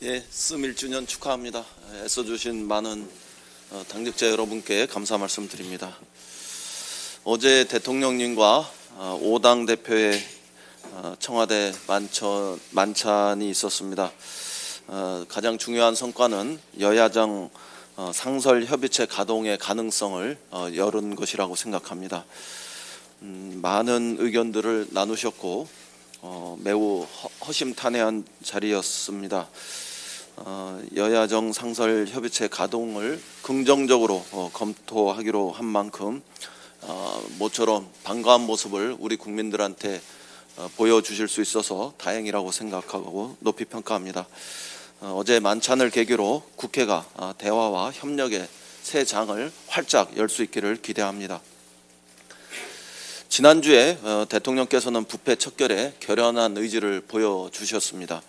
예, 씀 1주년 축하합니다. 애써주신 많은 당직자 여러분께 감사 말씀드립니다. 어제 대통령님과 5당 대표의 청와대 만찬이 있었습니다. 가장 중요한 성과는 여야정 상설협의체 가동의 가능성을 열은 것이라고 생각합니다. 많은 의견들을 나누셨고 매우 허심탄회한 자리였습니다. 여야정 상설협의체 가동을 긍정적으로 검토하기로 한 만큼 모처럼 반가운 모습을 우리 국민들한테 보여주실 수 있어서 다행이라고 생각하고 높이 평가합니다. 어제 만찬을 계기로 국회가 대화와 협력의 새 장을 활짝 열 수 있기를 기대합니다. 지난주에 대통령께서는 부패 척결에 결연한 의지를 보여주셨습니다.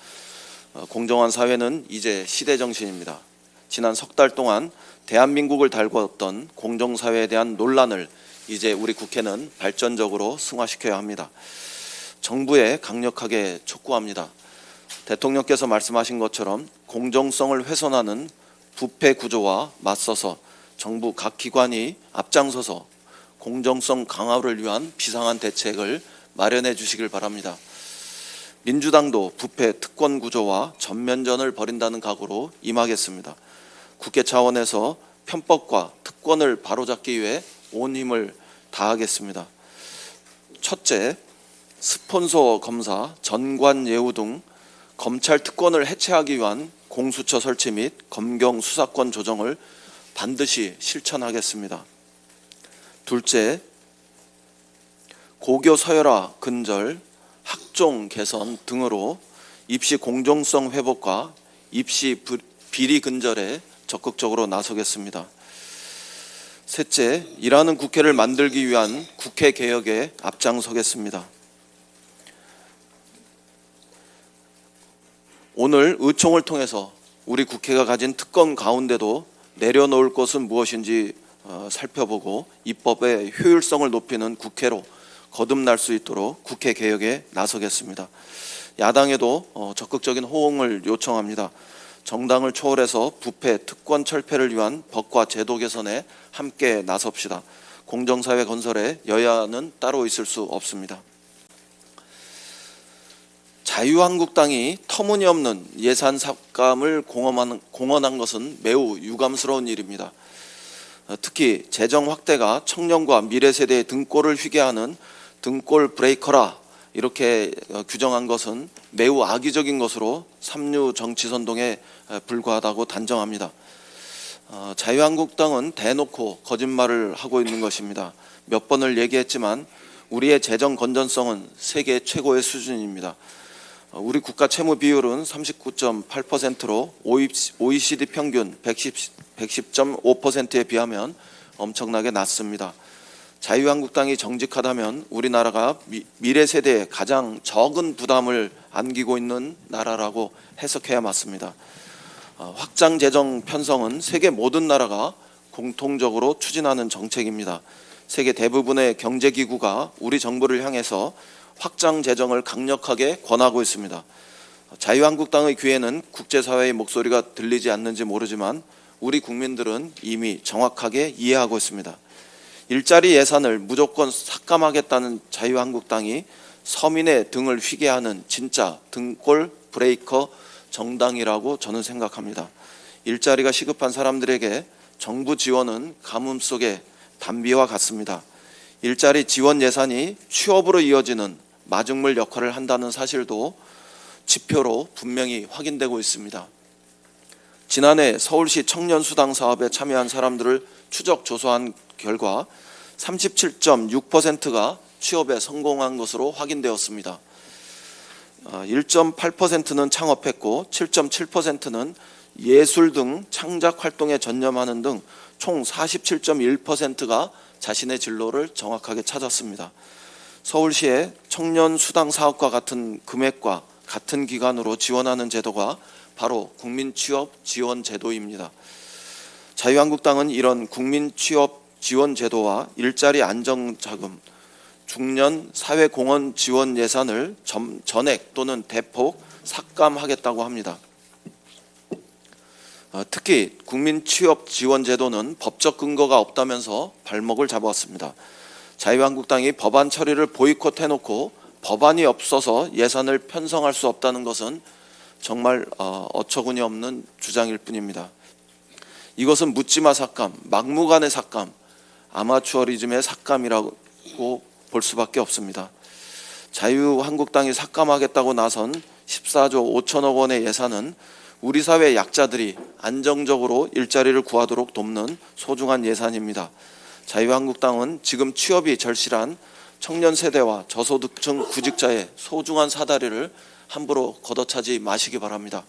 공정한 사회는 이제 시대 정신입니다. 지난 석 달 동안 대한민국을 달궜던 공정사회에 대한 논란을 이제 우리 국회는 발전적으로 승화시켜야 합니다. 정부에 강력하게 촉구합니다. 대통령께서 말씀하신 것처럼 공정성을 훼손하는 부패 구조와 맞서서 정부 각 기관이 앞장서서 공정성 강화를 위한 비상한 대책을 마련해 주시길 바랍니다. 민주당도 부패 특권 구조와 전면전을 벌인다는 각오로 임하겠습니다. 국회 차원에서 편법과 특권을 바로잡기 위해 온 힘을 다하겠습니다. 첫째, 스폰서 검사, 전관 예우 등 검찰 특권을 해체하기 위한 공수처 설치 및 검경 수사권 조정을 반드시 실천하겠습니다. 둘째, 고교 서열화 근절, 학종 개선 등으로 입시 공정성 회복과 입시 비리 근절에 적극적으로 나서겠습니다. 셋째, 일하는 국회를 만들기 위한 국회 개혁에 앞장서겠습니다. 오늘 의총을 통해서 우리 국회가 가진 특권 가운데도 내려놓을 것은 무엇인지 살펴보고 입법의 효율성을 높이는 국회로 거듭날 수 있도록 국회 개혁에 나서겠습니다. 야당에도 적극적인 호응을 요청합니다. 정당을 초월해서 부패, 특권 철폐를 위한 법과 제도 개선에 함께 나섭시다. 공정사회 건설에 여야는 따로 있을 수 없습니다. 자유한국당이 터무니없는 예산 삭감을 공언한 것은 매우 유감스러운 일입니다. 특히 재정 확대가 청년과 미래 세대의 등골을 휘게 하는 등골 브레이커라 이렇게 규정한 것은 매우 악의적인 것으로 삼류 정치 선동에 불과하다고 단정합니다. 자유한국당은 대놓고 거짓말을 하고 있는 것입니다. 몇 번을 얘기했지만 우리의 재정 건전성은 세계 최고의 수준입니다. 우리 국가 채무 비율은 39.8%로 OECD 평균 110.5%에 비하면 엄청나게 낮습니다. 자유한국당이 정직하다면 우리나라가 미래 세대에 가장 적은 부담을 안기고 있는 나라라고 해석해야 맞습니다. 확장 재정 편성은 세계 모든 나라가 공통적으로 추진하는 정책입니다. 세계 대부분의 경제기구가 우리 정부를 향해서 확장 재정을 강력하게 권하고 있습니다. 자유한국당의 귀에는 국제사회의 목소리가 들리지 않는지 모르지만 우리 국민들은 이미 정확하게 이해하고 있습니다. 일자리 예산을 무조건 삭감하겠다는 자유한국당이 서민의 등을 휘게 하는 진짜 등골 브레이커 정당이라고 저는 생각합니다. 일자리가 시급한 사람들에게 정부 지원은 가뭄 속의 단비와 같습니다. 일자리 지원 예산이 취업으로 이어지는 마중물 역할을 한다는 사실도 지표로 분명히 확인되고 있습니다. 지난해 서울시 청년수당 사업에 참여한 사람들을 추적 조사한 결과 37.6%가 취업에 성공한 것으로 확인되었습니다. 1.8%는 창업했고 7.7%는 예술 등 창작 활동에 전념하는 등 총 47.1%가 자신의 진로를 정확하게 찾았습니다. 서울시의 청년 수당 사업과 같은 금액과 같은 기간으로 지원하는 제도가 바로 국민 취업 지원 제도입니다. 자유한국당은 이런 국민 취업 지원 제도와 일자리 안정자금, 중년 사회공헌 지원 예산을 전액 또는 대폭 삭감하겠다고 합니다. 특히 국민취업지원제도는 법적 근거가 없다면서 발목을 잡았습니다. 자유한국당이 법안 처리를 보이콧해놓고 법안이 없어서 예산을 편성할 수 없다는 것은 정말 어처구니 없는 주장일 뿐입니다. 이것은 묻지마 삭감, 막무가내 삭감, 아마추어리즘의 삭감이라고 볼 수밖에 없습니다. 자유한국당이 삭감하겠다고 나선 14조 5천억 원의 예산은 우리 사회 약자들이 안정적으로 일자리를 구하도록 돕는 소중한 예산입니다. 자유한국당은 지금 취업이 절실한 청년 세대와 저소득층 구직자의 소중한 사다리를 함부로 걷어차지 마시기 바랍니다.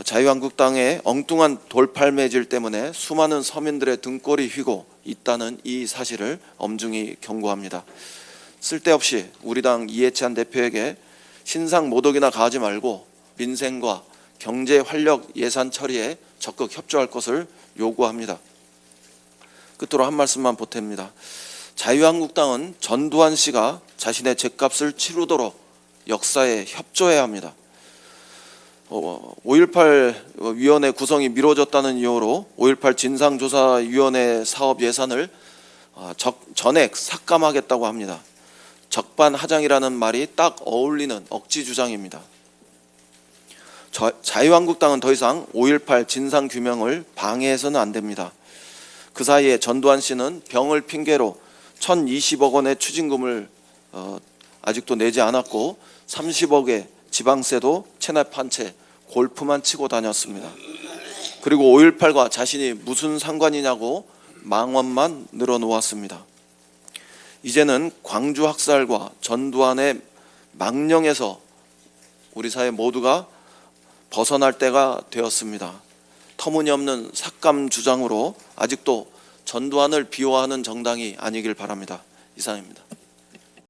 자유한국당의 엉뚱한 돌팔매질 때문에 수많은 서민들의 등골이 휘고 있다는 이 사실을 엄중히 경고합니다. 쓸데없이 우리 당 이해찬 대표에게 신상 모독이나 가하지 말고 민생과 경제 활력 예산 처리에 적극 협조할 것을 요구합니다. 끝으로 한 말씀만 보탭니다. 자유한국당은 전두환 씨가 자신의 죗값을 치르도록 역사에 협조해야 합니다. 5.18 위원회 구성이 미뤄졌다는 이유로 5.18 진상조사위원회 사업 예산을 전액 삭감하겠다고 합니다. 적반하장이라는 말이 딱 어울리는 억지 주장입니다. 자유한국당은 더 이상 5.18 진상규명을 방해해서는 안 됩니다. 그 사이에 전두환 씨는 병을 핑계로 1,020억 원의 추징금을 아직도 내지 않았고 30억의 지방세도 체납한 채 골프만 치고 다녔습니다. 그리고 5.18과 자신이 무슨 상관이냐고 망언만 늘어놓았습니다. 이제는 광주 학살과 전두환의 망령에서 우리 사회 모두가 벗어날 때가 되었습니다. 터무니없는 삭감 주장으로 아직도 전두환을 비호하는 정당이 아니길 바랍니다. 이상입니다.